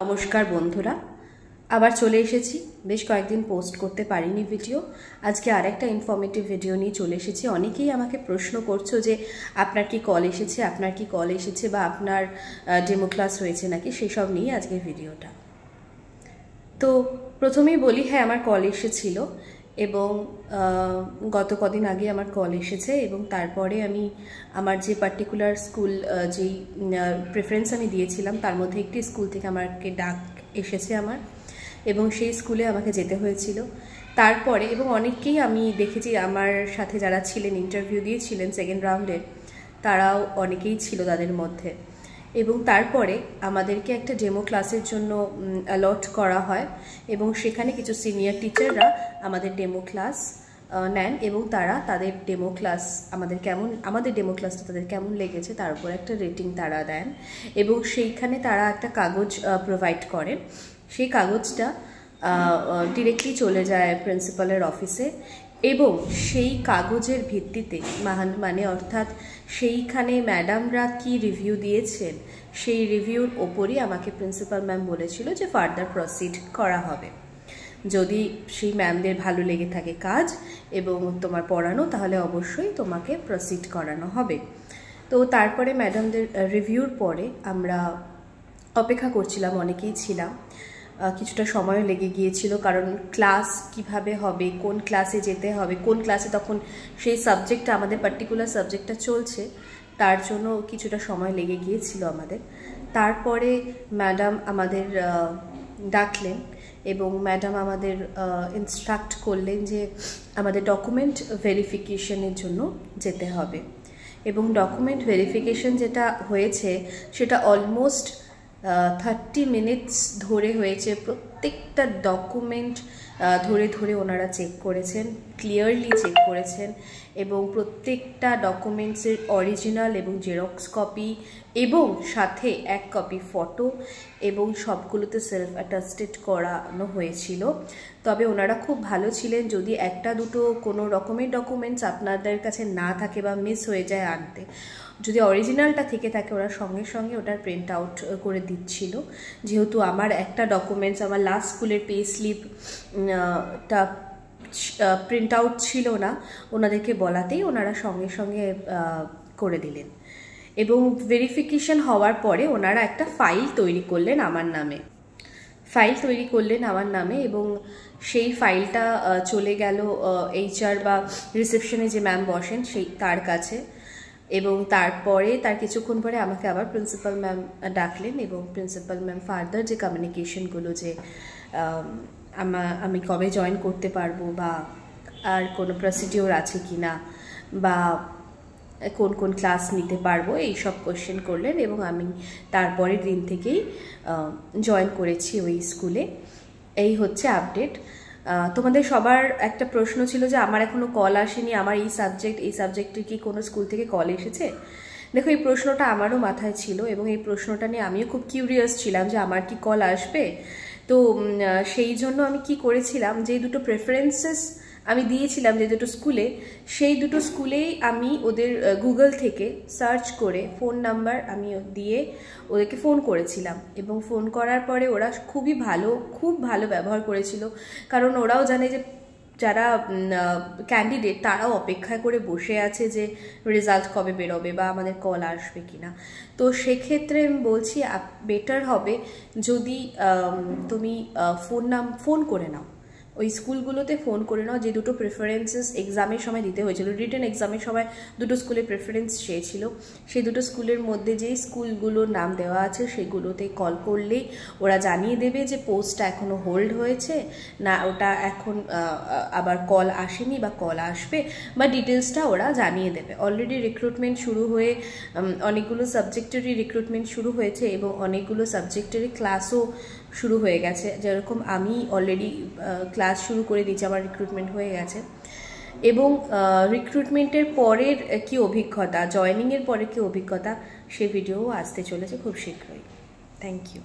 নমস্কার বন্ধুরা, আবার চলে এসেছি। বেশ কয়েকদিন পোস্ট করতে পারিনি ভিডিও। আজকে আরেকটা ইনফরমেটিভ ভিডিও নিয়ে চলে এসেছি। অনেকেই আমাকে প্রশ্ন করছো যে আপনার কি কল এসেছে বা আপনার ডেমো ক্লাস হয়েছে নাকি, সেসব নিয়ে আজকের ভিডিওটা। তো প্রথমেই বলি, হ্যাঁ আমার কল এসেছিল এবং গত কদিন আগে আমার কল এসেছে এবং তারপরে আমি আমার যে পার্টিকুলার স্কুল যেই প্রেফারেন্স আমি দিয়েছিলাম তার মধ্যে একটি স্কুল থেকে আমাকে ডাক এসেছে আমার, এবং সেই স্কুলে আমাকে যেতে হয়েছিল। তারপরে এবং অনেককেই আমি দেখেছি আমার সাথে যারা ছিলেন, ইন্টারভিউ দিয়েছিলেন সেকেন্ড রাউন্ডে, তারাও অনেকেই ছিল তাদের মধ্যে। এবং তারপরে আমাদেরকে একটা ডেমো ক্লাসের জন্য অ্যালট করা হয় এবং সেখানে কিছু সিনিয়র টিচাররা আমাদের ডেমো ক্লাস নেন এবং তারা তাদের ডেমো ক্লাস আমাদের ডেমো ক্লাসটা তাদের কেমন লেগেছে তার উপর একটা রেটিং তারা দেন এবং সেইখানে তারা একটা কাগজ প্রোভাইড করেন। সেই কাগজটা ডিরেক্টলি চলে যায় প্রিন্সিপালের অফিসে এবং সেই কাগজের ভিত্তিতে মানে অর্থাৎ সেইখানে ম্যাডামরা কি রিভিউ দিয়েছেন সেই রিভিউর ওপরই আমাকে প্রিন্সিপাল ম্যাম বলেছিল যে ফার্দার প্রসিড করা হবে। যদি সেই ম্যামদের ভালো লেগে থাকে কাজ এবং তোমার পড়ানো, তাহলে অবশ্যই তোমাকে প্রসিড করানো হবে। তো তারপরে ম্যাডামদের রিভিউর পরে আমরা অপেক্ষা করছিলাম, অনেকেই ছিলাম। কিছুটা সময় লেগে গিয়েছিল, কারণ ক্লাস কিভাবে হবে, কোন ক্লাসে যেতে হবে, কোন ক্লাসে তখন সেই সাবজেক্টটা আমাদের পার্টিকুলার সাবজেক্টটা চলছে, তার জন্য কিছুটা সময় লেগে গিয়েছিল আমাদের। তারপরে ম্যাডাম আমাদের ডাকলেন এবং ম্যাডাম আমাদের ইনস্ট্রাক্ট করলেন যে আমাদের ডকুমেন্ট ভেরিফিকেশনের জন্য যেতে হবে। এবং ডকুমেন্ট ভেরিফিকেশন যেটা হয়েছে সেটা অলমোস্ট 30 মিনিটস ধরে হয়েছে। প্রত্যেকটা ডকুমেন্ট ধরে ধরে ওনারা চেক করেছেন, ক্লিয়ারলি চেক করেছেন এবং প্রত্যেকটা ডকুমেন্টসের অরিজিনাল এবং জেরক্স কপি এবং সাথে এক কপি ফটো এবং সবগুলোতে সেলফ অ্যাটাস্টেড করানো হয়েছিল। তবে ওনারা খুব ভালো ছিলেন। যদি একটা দুটো কোনো রকমের ডকুমেন্টস আপনাদের কাছে না থাকে বা মিস হয়ে যায় আনতে, যদি অরিজিনালটা থেকে থাকে ওরা সঙ্গে সঙ্গে ওটার প্রিন্ট আউট করে দিচ্ছিল। যেহেতু আমার একটা ডকুমেন্টস, আমার লাস্ট স্কুলের পে স্লিপটা প্রিন্ট আউট ছিল না, ওনাদেরকে বলাতেই ওনারা সঙ্গে সঙ্গে করে দিলেন। এবং ভেরিফিকেশন হওয়ার পরে ওনারা একটা ফাইল তৈরি করলেন আমার নামে এবং সেই ফাইলটা চলে গেল HR বা রিসেপশনে যে ম্যাম বসেন তার কাছে। এবং তারপরে তার কিছুক্ষণ পরে আমাকে আবার প্রিন্সিপাল ম্যাম ডাকলেন এবং প্রিন্সিপাল ম্যাম ফার্দার যে কমিউনিকেশনগুলো, যে আমি কবে জয়েন করতে পারবো বা আর কোনো প্রসিডিওর আছে কি না বা কোন কোন ক্লাস নিতে পারবো, এইসব কোয়েশ্চেন করলেন এবং আমি তারপরের দিন থেকেই জয়েন করেছি ওই স্কুলে। এই হচ্ছে আপডেট। তোমাদের সবার একটা প্রশ্ন ছিল যে আমার এখনো কল আসেনি, আমার এই সাবজেক্টের কি কোনো স্কুল থেকে কল এসেছে? দেখো, এই প্রশ্নটা আমারও মাথায় ছিল এবং এই প্রশ্নটা নিয়ে আমিও খুব কিউরিয়াস ছিলাম যে আমার কি কল আসবে। তো সেই জন্য আমি কি করেছিলাম, যে দুটো প্রেফারেন্সেস আমি দিয়েছিলাম যে দুটো স্কুলে, সেই দুটো স্কুলেই আমি ওদের গুগল থেকে সার্চ করে ফোন নাম্বার আমি দিয়ে ওদেরকে ফোন করেছিলাম এবং ফোন করার পরে ওরা খুব ভালো ব্যবহার করেছিল। কারণ ওরাও জানে যে যারা ক্যান্ডিডেট তারাও অপেক্ষা করে বসে আছে যে রেজাল্ট কবে বেরোবে বা আমাদের কল আসবে কিনা। তো সেক্ষেত্রে আমি বলছি বেটার হবে যদি তুমি ফোন করে নাও, ওই স্কুলগুলোতে ফোন করে নাও। যে দুটো প্রেফারেন্সেস এক্সামের সময় দিতে হয়েছিল, রিটেন এক্সামের সময় দুটো স্কুলের প্রেফারেন্স চেয়েছিল, সেই দুটো স্কুলের মধ্যে যেই স্কুলগুলোর নাম দেওয়া আছে সেগুলোতে কল করলেই ওরা জানিয়ে দেবে যে পোস্টটা এখনও হোল্ড হয়েছে না, ওটা এখন আবার কল আসেনি বা কল আসবে বা ডিটেলসটা ওরা জানিয়ে দেবে। অলরেডি রিক্রুটমেন্ট শুরু হয়ে অনেকগুলো সাবজেক্টেরই রিক্রুটমেন্ট শুরু হয়েছে এবং অনেকগুলো সাবজেক্টেরই ক্লাসও শুরু হয়ে গেছে। যেরকম আমি অলরেডি ক্লাস শুরু করে দিয়েছি, আমার রিক্রুটমেন্ট হয়ে গেছে। এবং রিক্রুটমেন্টের পরের কি অভিজ্ঞতা, জয়েনিংয়ের পরে কি অভিজ্ঞতা, সে ভিডিও আসতে চলেছে খুব শীঘ্রই। Thank you.